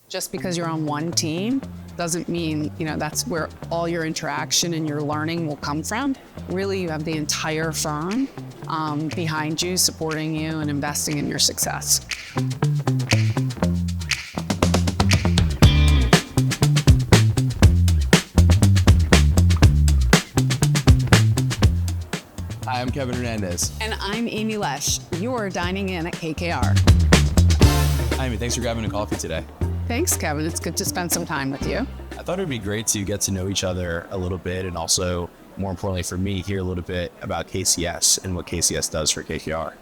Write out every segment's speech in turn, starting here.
Just because you're on one team doesn't mean, that's where all your interaction and your learning will come from. Really, you have the entire firm behind you, supporting you and investing in your success. Hi, I'm Kevin Hernandez. And I'm Amy Lesch. You're dining in at KKR. Hi, Amy. Thanks for grabbing a coffee today. Thanks, Kevin. It's good to spend some time with you. I thought it'd be great to get to know each other a little bit, and also, more importantly for me, hear a little bit about KCS and what KCS does for KKR.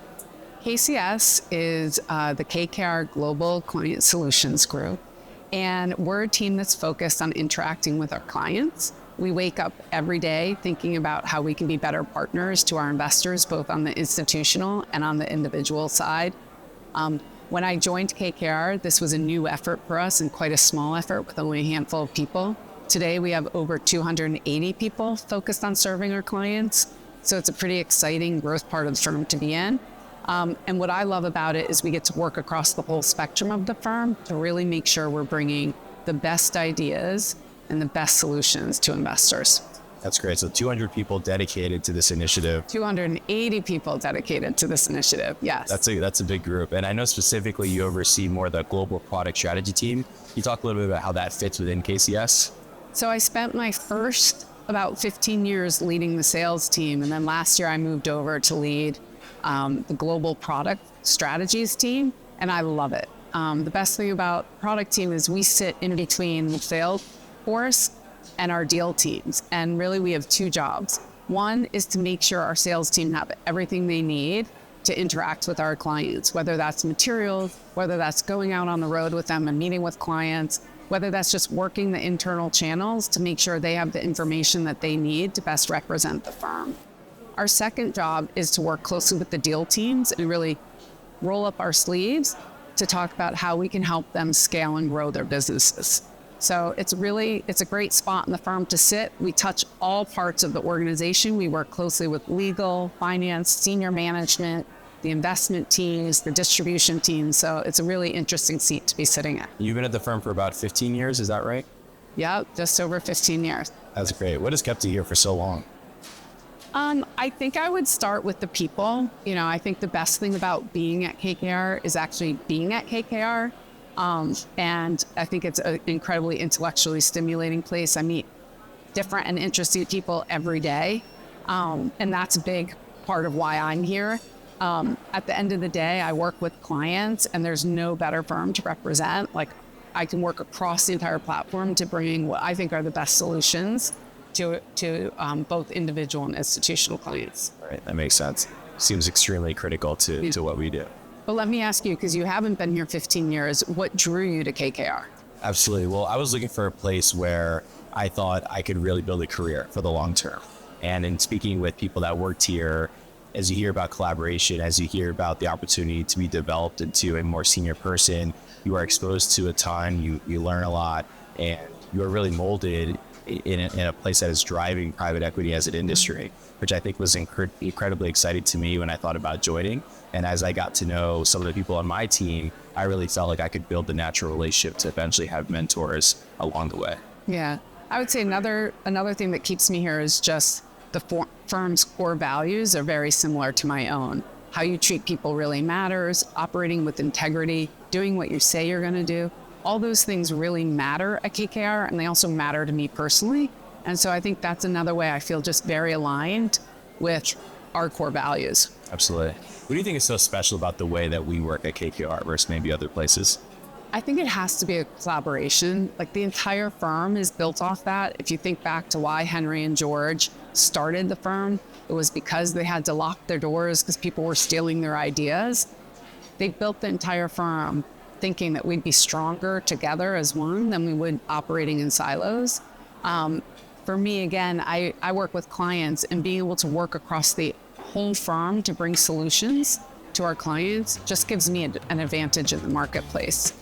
KCS is the KKR Global Client Solutions Group, and we're a team that's focused on interacting with our clients. We wake up every day thinking about how we can be better partners to our investors, both on the institutional and on the individual side. When I joined KKR, this was a new effort for us and quite a small effort with only a handful of people. Today, we have over 280 people focused on serving our clients. So it's a pretty exciting growth part of the firm to be in. And what I love about it is we get to work across the whole spectrum of the firm to really make sure we're bringing the best ideas and the best solutions to investors. That's great. So 200 people dedicated to this initiative. 280 people dedicated to this initiative, yes. That's a big group. And I know specifically you oversee more the global product strategy team. Can you talk a little bit about how that fits within KCS? So I spent my first about 15 years leading the sales team. And then last year I moved over to lead the global product strategies team. And I love it. The best thing about product team is we sit in between the sales force and our deal teams. And really we have two jobs. One is to make sure our sales team have everything they need to interact with our clients, whether that's materials, whether that's going out on the road with them and meeting with clients, whether that's just working the internal channels to make sure they have the information that they need to best represent the firm. Our second job is to work closely with the deal teams and really roll up our sleeves to talk about how we can help them scale and grow their businesses. So it's a great spot in the firm to sit. We touch all parts of the organization. We work closely with legal, finance, senior management, the investment teams, the distribution teams. So it's a really interesting seat to be sitting at. You've been at the firm for about 15 years, is that right? Yeah, just over 15 years. That's great. What has kept you here for so long? I think I would start with the people. I think the best thing about being at KKR is actually being at KKR. And I think it's an incredibly intellectually stimulating place. I meet different and interesting people every day. And that's a big part of why I'm here. At the end of the day, I work with clients and there's no better firm to represent. Like I can work across the entire platform to bring what I think are the best solutions to both individual and institutional clients. All right, that makes sense. Seems extremely critical to what we do. But let me ask you, because you haven't been here 15 years, what drew you to KKR? Absolutely. Well, I was looking for a place where I thought I could really build a career for the long term. And in speaking with people that worked here, as you hear about collaboration, as you hear about the opportunity to be developed into a more senior person, you are exposed to a ton, you learn a lot, and you are really molded in a place that is driving private equity as an industry, which I think was incredibly exciting to me when I thought about joining. And as I got to know some of the people on my team, I really felt like I could build the natural relationship to eventually have mentors along the way. Yeah, I would say another thing that keeps me here is just the firm's core values are very similar to my own. How you treat people really matters, operating with integrity, doing what you say you're going to do. All those things really matter at KKR, and they also matter to me personally. And so I think that's another way I feel just very aligned with our core values. Absolutely. What do you think is so special about the way that we work at KKR versus maybe other places? I think it has to be a collaboration. Like the entire firm is built off that. If you think back to why Henry and George started the firm, it was because they had to lock their doors because people were stealing their ideas. They built the entire firm thinking that we'd be stronger together as one than we would operating in silos. For me, again, I work with clients, and being able to work across the whole firm to bring solutions to our clients just gives me an advantage in the marketplace.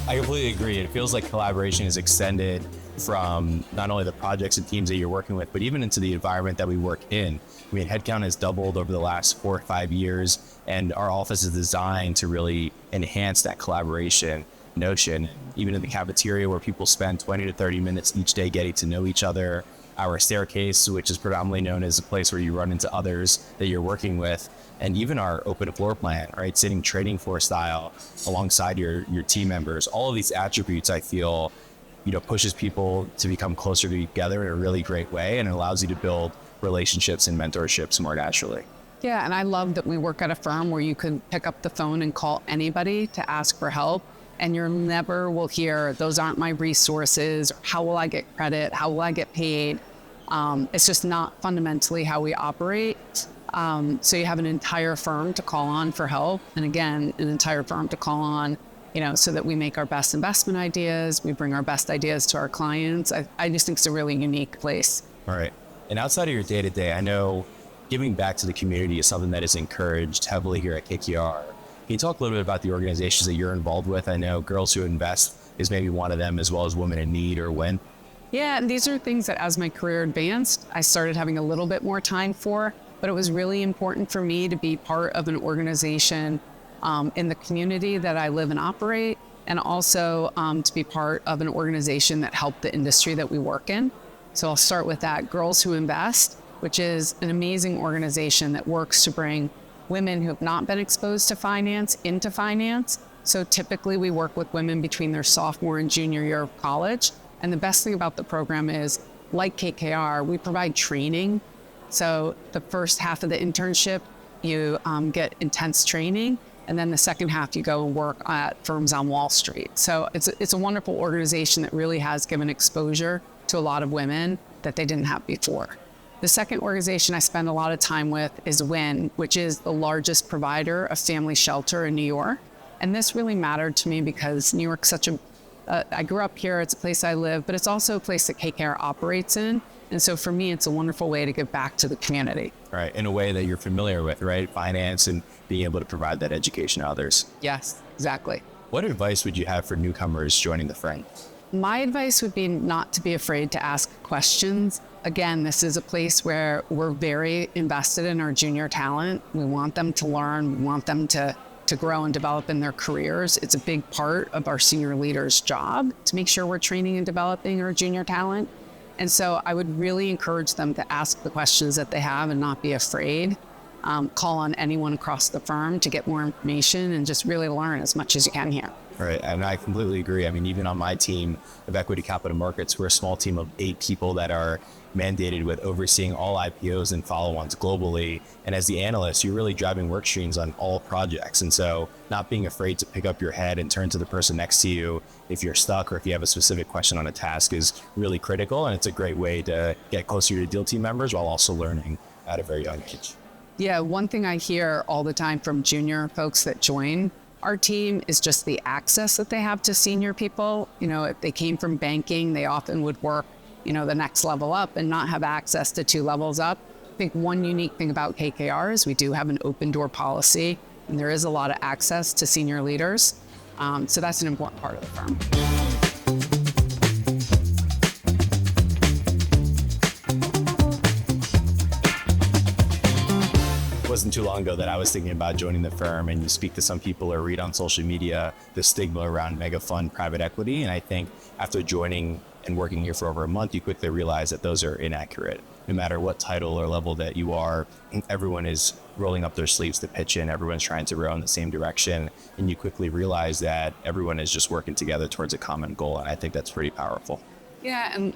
I completely agree. It feels like collaboration is extended from not only the projects and teams that you're working with, but even into the environment that we work in. I mean, headcount has doubled over the last 4 or 5 years, and our office is designed to really enhance that collaboration notion, even in the cafeteria where people spend 20 to 30 minutes each day getting to know each other. Our staircase, which is predominantly known as a place where you run into others that you're working with, and even our open floor plan, right? Sitting trading floor style alongside your team members. All of these attributes, I feel, pushes people to become closer together in a really great way, and it allows you to build relationships and mentorships more naturally. Yeah, and I love that we work at a firm where you can pick up the phone and call anybody to ask for help, and you never will hear, those aren't my resources, or how will I get credit, how will I get paid? It's just not fundamentally how we operate. So you have an entire firm to call on for help, and again, an entire firm to call on, so that we make our best investment ideas, we bring our best ideas to our clients. I just think it's a really unique place. All right. And outside of your day-to-day, I know giving back to the community is something that is encouraged heavily here at KKR. Can you talk a little bit about the organizations that you're involved with? I know Girls Who Invest is maybe one of them, as well as Women in Need or WIN. Yeah, and these are things that as my career advanced, I started having a little bit more time for, but it was really important for me to be part of an organization in the community that I live and operate, and also to be part of an organization that helped the industry that we work in. So I'll start with that. Girls Who Invest, which is an amazing organization that works to bring women who have not been exposed to finance into finance. So typically we work with women between their sophomore and junior year of college. And the best thing about the program is, like KKR, we provide training. So the first half of the internship, you get intense training. And then the second half, you go and work at firms on Wall Street. So it's a wonderful organization that really has given exposure to a lot of women that they didn't have before. The second organization I spend a lot of time with is WIN, which is the largest provider of family shelter in New York. And this really mattered to me because New York's I grew up here, it's a place I live, but it's also a place that KKR operates in. And so for me, it's a wonderful way to give back to the community. Right, in a way that you're familiar with, right? Finance and being able to provide that education to others. Yes, exactly. What advice would you have for newcomers joining the firm? My advice would be not to be afraid to ask questions. Again, this is a place where we're very invested in our junior talent. We want them to learn, we want them to grow and develop in their careers. It's a big part of our senior leaders' job to make sure we're training and developing our junior talent. And so I would really encourage them to ask the questions that they have and not be afraid. Call on anyone across the firm to get more information and just really learn as much as you can here. Right, and I completely agree. I mean, even on my team of Equity Capital Markets, we're a small team of 8 people that are mandated with overseeing all IPOs and follow-ons globally. And as the analyst, you're really driving work streams on all projects. And so not being afraid to pick up your head and turn to the person next to you if you're stuck or if you have a specific question on a task is really critical. And it's a great way to get closer to deal team members while also learning at a very young age. Yeah, one thing I hear all the time from junior folks that join our team is just the access that they have to senior people. If they came from banking, they often would work, the next level up and not have access to 2 levels up. I think one unique thing about KKR is we do have an open door policy, and there is a lot of access to senior leaders. So that's an important part of the firm. It wasn't too long ago that I was thinking about joining the firm, and you speak to some people or read on social media the stigma around mega fund private equity. And I think after joining and working here for over a month, you quickly realize that those are inaccurate. No matter what title or level that you are, everyone is rolling up their sleeves to pitch in. Everyone's trying to row in the same direction. And you quickly realize that everyone is just working together towards a common goal. And I think that's pretty powerful. Yeah, and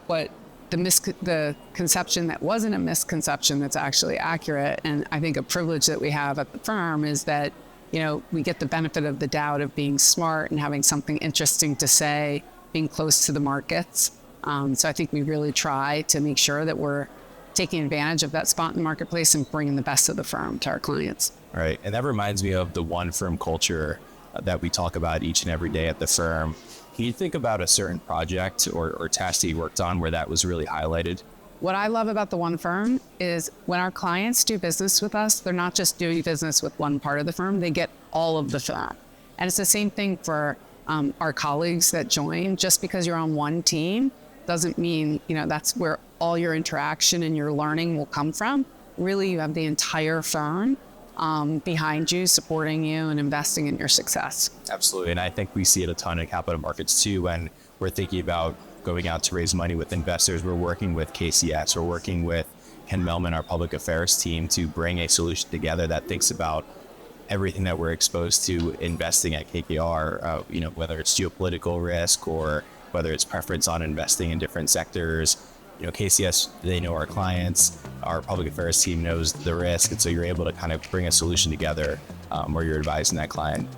what the conception that wasn't a misconception that's actually accurate, and I think a privilege that we have at the firm is that, we get the benefit of the doubt of being smart and having something interesting to say, being close to the markets. So I think we really try to make sure that we're taking advantage of that spot in the marketplace and bringing the best of the firm to our clients. All right, and that reminds me of the one firm culture that we talk about each and every day at the firm. Can you think about a certain project or task that you worked on where that was really highlighted? What I love about the one firm is when our clients do business with us, they're not just doing business with one part of the firm, they get all of the firm. And it's the same thing for our colleagues that join. Just because you're on one team doesn't mean, that's where all your interaction and your learning will come from. Really, you have the entire firm behind you, supporting you and investing in your success. Absolutely. And I think we see it a ton in capital markets too, when we're thinking about going out to raise money with investors. We're working with KCS, we're working with Ken Melman, our public affairs team, to bring a solution together that thinks about everything that we're exposed to investing at KKR, whether it's geopolitical risk or whether it's preference on investing in different sectors. KCS, they know our clients, our public affairs team knows the risk. And so you're able to kind of bring a solution together where you're advising that client.